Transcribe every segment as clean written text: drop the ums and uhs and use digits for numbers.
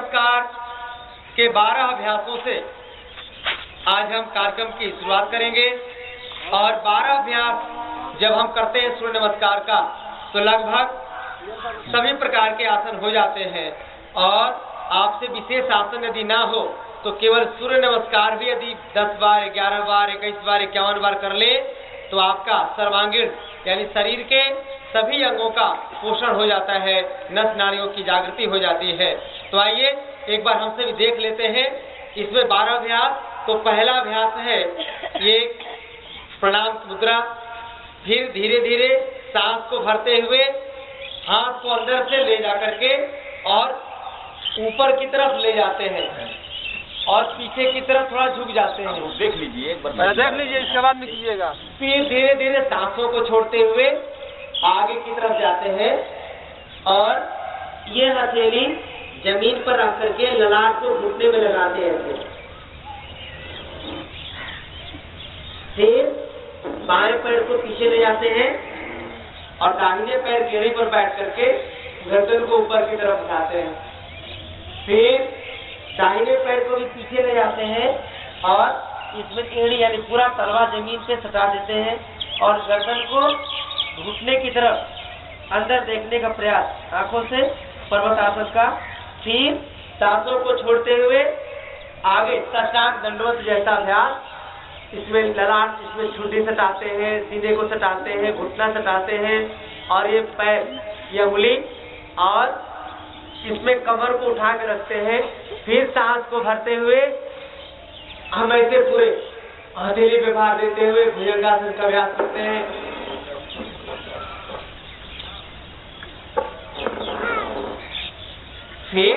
नमस्कार के 12 अभ्यासों से आज हम कार्यक्रम की शुरुआत करेंगे। और 12 अभ्यास जब हम करते हैं सूर्य नमस्कार का तो लगभग सभी प्रकार के आसन हो जाते हैं। और आपसे विशेष आसन यदि ना हो तो केवल सूर्य नमस्कार भी यदि 10 बार, 11 बार, 21 बार, 51 बार कर ले तो आपका सर्वांगीण यानी शरीर के सभी अंगों का पोषण हो जाता है, नस नाड़ियों की जागृति हो जाती है। तो आइए एक बार हमसे भी देख लेते हैं इसमें 12 अभ्यास। तो पहला अभ्यास है ये प्रणाम मुद्रा। फिर धीरे धीरे सांस को भरते हुए हाथ को अंदर से ले जा करके और ऊपर की तरफ ले जाते हैं और पीछे की तरफ थोड़ा झुक जाते हैं। देख लीजिए, एक बार देख लीजिए, इसके बाद में कीजिएगा। फिर धीरे धीरे सांसों को छोड़ते हुए आगे की तरफ जाते हैं और ये हथेली जमीन पर रख करके ललाट को घुटने में लगाते हैं। फिर बाएं पैर को पीछे ले जाते हैं और दाहिने पैर गेड़ी पर बैठ करके गर्दन को ऊपर की तरफ उठाते हैं। फिर दाहिने पैर को भी पीछे ले जाते हैं और इसमें एड़ी यानी पूरा तलवा जमीन पे सटा देते हैं और गर्दन को घुटने की तरफ अंदर देखने का प्रयास आंखों से पर्वतासन का। फिर सांसों को छोड़ते हुए आगे साष्टांग दंडवत जैसा अभ्यास। इसमें ललाट, इसमें ठुड्डी सटाते हैं, सीने को सटाते हैं, घुटना सटाते हैं और ये पैर, ये उंगली और इसमें कमर को उठा के रखते हैं। फिर सांस को भरते हुए हम ऐसे पूरे हथेली पे भार देते हुए भुजंगासन का अभ्यास करते हैं। फिर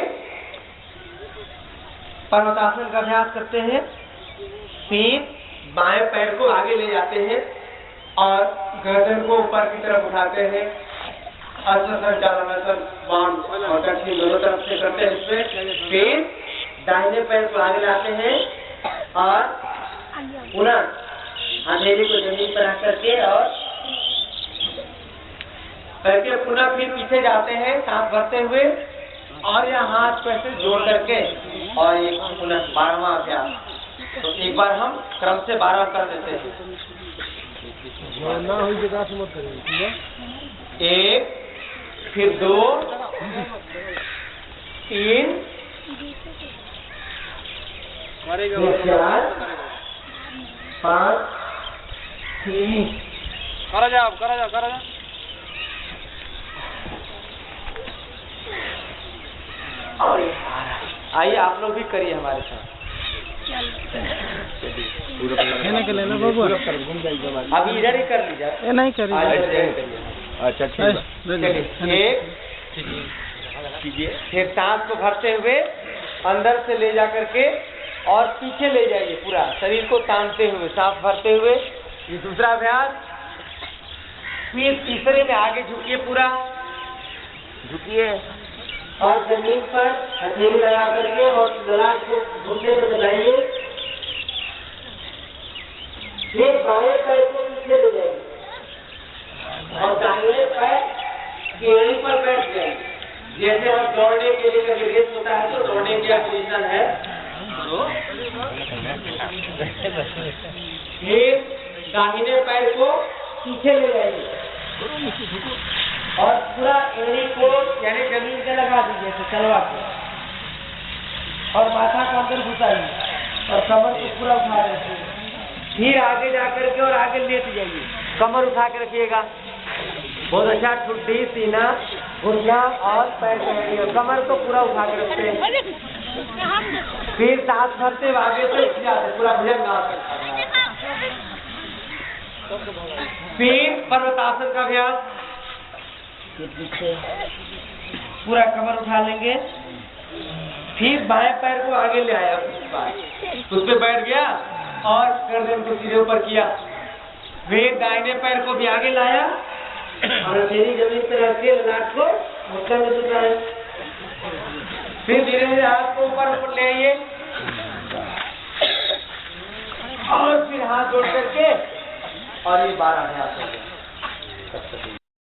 पर्वतासन का अभ्यास करते हैं। फिर बाएं पैर को आगे ले जाते हैं और गर्दन को ऊपर की तरफ उठाते हैं। संचालन बाण और कक्षी दोनों तरफ से करते हैं इसमें। फिर दाहिने पैर को आगे लाते हैं और पुनः हथेली को जमीन पर रख करके और करके पुनः फिर पीछे जाते हैं सांस भरते हुए और यह हाथ को ऐसे जोड़ करके और एक पुनः 12वां अभ्यास। तो एक बार हम क्रम से 12 कर देते हैं। एक, फिर 2, 3, 4, 5, 6। करा जाओ, करा जाओ, करा जाओ। और आइए आप लोग भी करिए हमारे साथ। अभी इधर ही कर लीजिए। ये नहीं करिए। अच्छा ठीक है। एक फिर सांस को भरते हुए अंदर से ले जा करके और पीछे ले जाइए, पूरा शरीर को तानते हुए सांस भरते हुए। ये दूसरा अभ्यास। फिर तीसरे में आगे झुकिए, पूरा झुकिए और जमीन पर हथेली लगा करके और ललाट को घुटने पर लगाइए। फिर बाएं पैर को पीछे ले जाइए और दाहिने पैर गेड़ी पर बैठ जाइए। जैसे हम दौड़ने के लिए कभी रेस होता है तो दौड़ने की पोजीशन है। फिर दाहिने पैर को पीछे ले जाइए और पूरा एड़ी को यानी जमीन पे लगा दीजिए तलवा को और माथा को अंदर घुसाइए और कमर को पूरा उठा दीजिए। फिर आगे जाकर के और आगे लेट जाइए, कमर उठा के रखिएगा। बहुत अच्छा, ठुड्डी, सीना, घुटना और पैर को, कमर को पूरा उठा के रखते हैं। फिर सांस भरते हुए आगे से उठ जाते, पूरा भुजंगासन। फिर पर्वतासन का अभ्यास। पूरा कमर उठा लेंगे। फिर बाएं पैर को आगे ले आया, उस पे बैठ गया और गर्दन को सीधे ऊपर किया। फिर दाहिने पैर को भी आगे लाया और हथेली जमीन पे रख के ललाट को घुटने में सुताया। फिर धीरे धीरे हाथ को ऊपर ले आइए और फिर हाथ जोड़ करके और ये 12 अभ्यास हो गया।